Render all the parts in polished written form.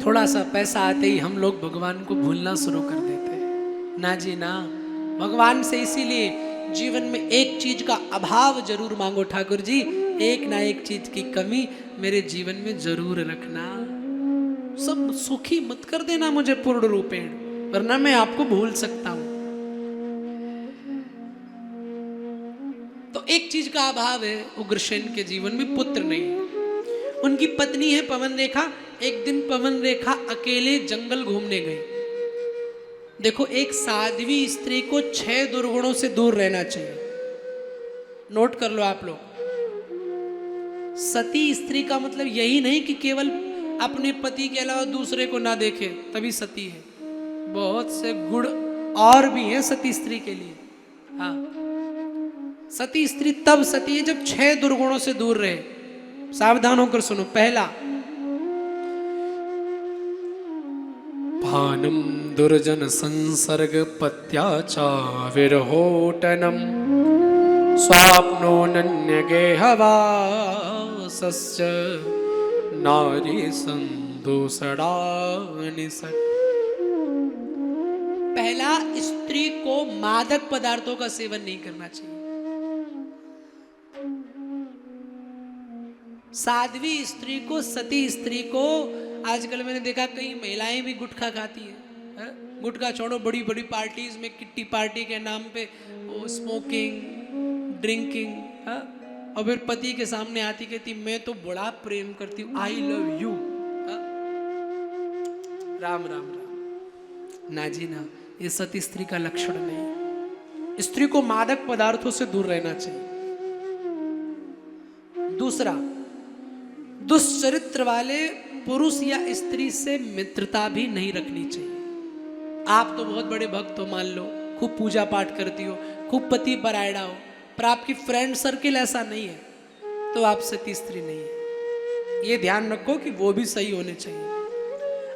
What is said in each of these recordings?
थोड़ा सा पैसा आते ही हम लोग भगवान को भूलना शुरू कर देते हैं। ना जी ना, भगवान से इसीलिए जीवन में एक चीज का अभाव जरूर मांगो ठाकुर जी, एक ना एक चीज की कमी मेरे जीवन में जरूर रखना। सब सुखी मत कर देना मुझे पूर्ण रूपेण, वरना मैं आपको भूल सकता हूं। तो एक चीज का अभाव है उग्रसेन के जीवन में, पुत्र नहीं है। उनकी पत्नी है पवन रेखा। एक दिन पवन रेखा अकेले जंगल घूमने गई। देखो, एक साध्वी स्त्री को 6 दुर्गुणों से दूर रहना चाहिए। नोट कर लो आप लोग। सती स्त्री का मतलब यही नहीं कि केवल अपने पति के अलावा दूसरे को ना देखे तभी सती है। बहुत से गुण और भी हैं सती स्त्री के लिए। हाँ, सती स्त्री तब सती है जब 6 दुर्गुणों से दूर रहे। सावधान होकर सुनो। पहला, भानम दुर्जन संसर्ग पत्याचाविर्होटनम स्वाप्नोनन्य गेहवासस्य नारी संदूषणानिसत्। पहला, स्त्री को मादक पदार्थों का सेवन नहीं करना चाहिए। साध्वी स्त्री को, सती स्त्री को, आजकल मैंने देखा कई महिलाएं भी गुटखा खाती है। गुटखा छोड़ो, बड़ी बड़ी पार्टीज में किट्टी पार्टी के नाम पे वो स्मोकिंग, ड्रिंकिंग, और फिर पति के सामने आती कहती मैं तो बड़ा प्रेम करती हूँ, I love you. Ram Ram Ram. ना जी ना, ये सती स्त्री का लक्षण नहीं। स्त्री को मादक पदार्थों से दूर रहना चाहिए। दूसरा, दुष्चरित्र वाले पुरुष या स्त्री से मित्रता भी नहीं रखनी चाहिए। आप तो बहुत बड़े भक्त हो, मान लो, खूब पूजा पाठ करती हो, खूब पति परायणा हो, पर आपकी फ्रेंड सर्किल ऐसा नहीं है, तो आप सती स्त्री नहीं है। ये ध्यान रखो कि वो भी सही होने चाहिए।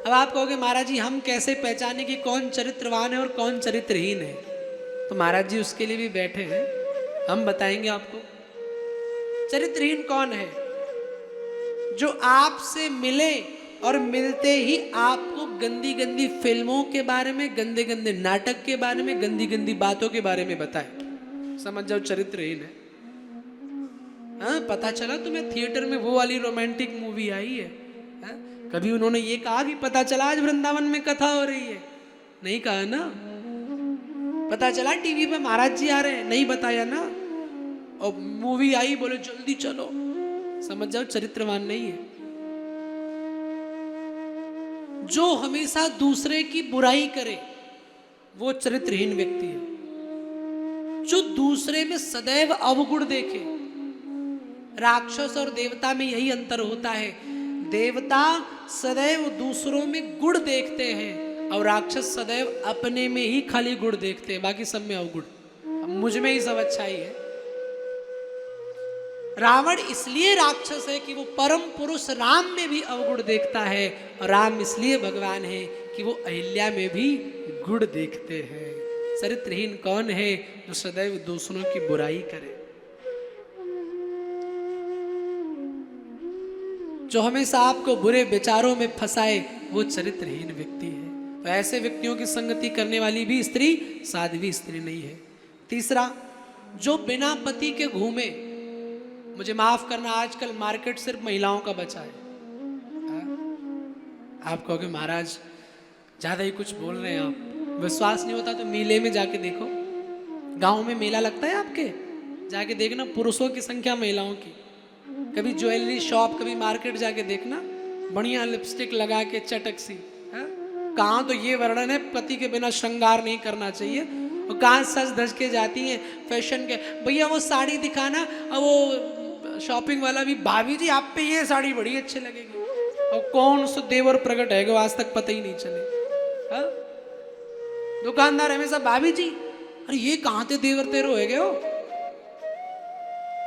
अब आप कहोगे महाराज जी हम कैसे पहचाने कि कौन चरित्रवान है और कौन चरित्रहीन है? तो महाराज जी उसके लिए भी बैठे हैं, हम बताएंगे आपको। चरित्रहीन कौन है? जो आपसे मिले और मिलते ही आपको गंदी गंदी फिल्मों के बारे में, गंदे गंदे नाटक के बारे में, गंदी गंदी बातों के बारे में बताए, समझ जाओ चरित्रहीन है। हाँ, पता चला तुम्हें थिएटर में वो वाली रोमांटिक मूवी आई है? हाँ? कभी उन्होंने ये कहा कि पता चला आज वृंदावन में कथा हो रही है? नहीं कहा ना। पता चला टीवी पे महाराज जी आ रहे हैं? नहीं बताया ना। और मूवी आई, बोले जल्दी चलो। समझ जाओ चरित्रवान नहीं है। जो हमेशा दूसरे की बुराई करे वो चरित्रहीन व्यक्ति है। जो दूसरे में सदैव अवगुण देखे। राक्षस और देवता में यही अंतर होता है। देवता सदैव दूसरों में गुण देखते हैं और राक्षस सदैव अपने में ही खाली गुण देखते हैं, बाकी सब में अवगुण। मुझ में ही सब अच्छाई है। रावण इसलिए राक्षस है कि वो परम पुरुष राम में भी अवगुण देखता है, और राम इसलिए भगवान है कि वो अहिल्या में भी गुण देखते हैं। चरित्रहीन कौन है? जो सदैव दूसरों की बुराई करे, जो हमेशा आपको बुरे विचारों में फंसाए, वो चरित्रहीन व्यक्ति है। तो ऐसे व्यक्तियों की संगति करने वाली भी स्त्री साध्वी स्त्री नहीं है। तीसरा, जो बिना पति के घूमे। मुझे माफ करना, आजकल मार्केट सिर्फ महिलाओं का बचा है। आप कहोगे महाराज ज्यादा ही कुछ बोल रहे हैं आप, विश्वास नहीं होता तो मेले में जाके देखो। गांव में मेला लगता है आपके, जाके देखना, पुरुषों की संख्या महिलाओं की। कभी ज्वेलरी शॉप, कभी मार्केट जाके देखना, बढ़िया लिपस्टिक लगा के चटक सी। कहाँ तो ये वर्णन है पति के बिना श्रृंगार नहीं करना चाहिए, और कहाँ सज धज के जाती हैं फैशन के। भैया वो साड़ी दिखाना, और वो शॉपिंग वाला भी, भाभी जी आप पे ये साड़ी बड़ी अच्छी लगेगी, और कौन सा देवर प्रकट है वो आज तक पता ही नहीं चले। हा? दुकानदार हमेशा भाभी जी, अरे ये कहाँ थे देवर तेरे हो गए हो।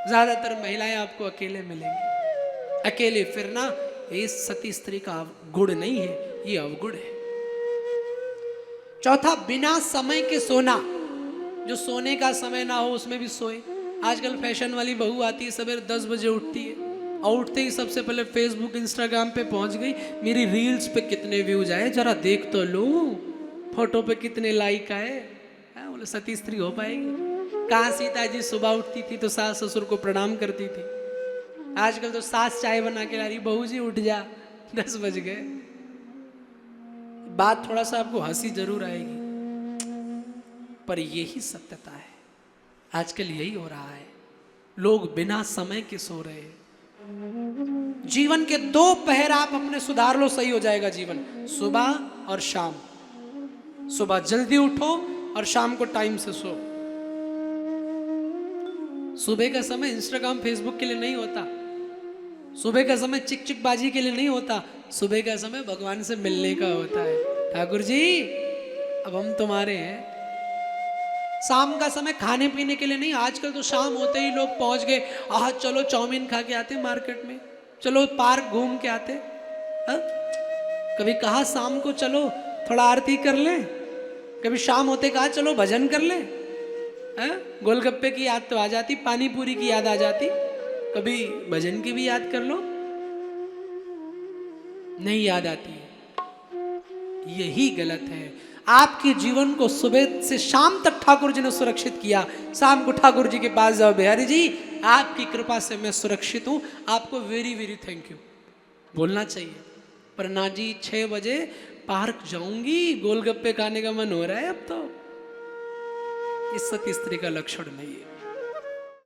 ज्यादातर महिलाएं आपको अकेले मिलेंगी। अकेले फिरना ये सती स्त्री का गुण नहीं है, ये अवगुण है। चौथा, बिना समय के सोना। जो सोने का समय ना हो उसमें भी सोए। आजकल फैशन वाली बहू आती है, सवेरे 10 बजे उठती है और उठते ही सबसे पहले फेसबुक इंस्टाग्राम पे पहुंच गई, मेरी रील्स पे कितने व्यूज आए जरा देख तो लूं, फोटो पे कितने लाइक आए। बोले सती स्त्री हो पाएगी? कहाँ सीता जी सुबह उठती थी तो सास ससुर को प्रणाम करती थी, आजकल तो सास चाय बना के ला रही, बहू जी उठ जा 10 बज गए। बात थोड़ा सा आपको हंसी जरूर आएगी, पर यही सत्यता है। आजकल यही हो रहा है, लोग बिना समय के सो रहे हैं। जीवन के 2 पहर आप अपने सुधार लो, सही हो जाएगा जीवन, सुबह और शाम। सुबह जल्दी उठो और शाम को टाइम से सो। सुबह का समय इंस्टाग्राम फेसबुक के लिए नहीं होता, सुबह का समय चिक चिक बाजी के लिए नहीं होता, सुबह का समय भगवान से मिलने का होता है। ठाकुर जी अब हम तुम्हारे हैं। शाम का समय खाने पीने के लिए नहीं, आजकल तो शाम होते ही लोग पहुंच गए, आह चलो चाउमीन खा के आते मार्केट में, चलो पार्क घूम के आते। कभी कहा शाम को चलो थोड़ा आरती कर ले, कभी शाम होते कहा चलो भजन कर ले। गोलगप्पे की याद तो आ जाती, पानी पूरी की याद आ जाती, कभी भजन की भी याद कर लो, नहीं याद आती है। यही गलत है। आपके जीवन को सुबह से शाम तक ठाकुर जी ने सुरक्षित किया, शाम को ठाकुर जी के पास जाओ, बिहारी जी आपकी कृपा से मैं सुरक्षित हूं, आपको वेरी वेरी थैंक यू बोलना चाहिए। पर ना जी 6 बजे पार्क जाऊंगी, गोलगप्पे खाने का मन हो रहा है अब तो, इस सती स्त्री का लक्षण नहीं है।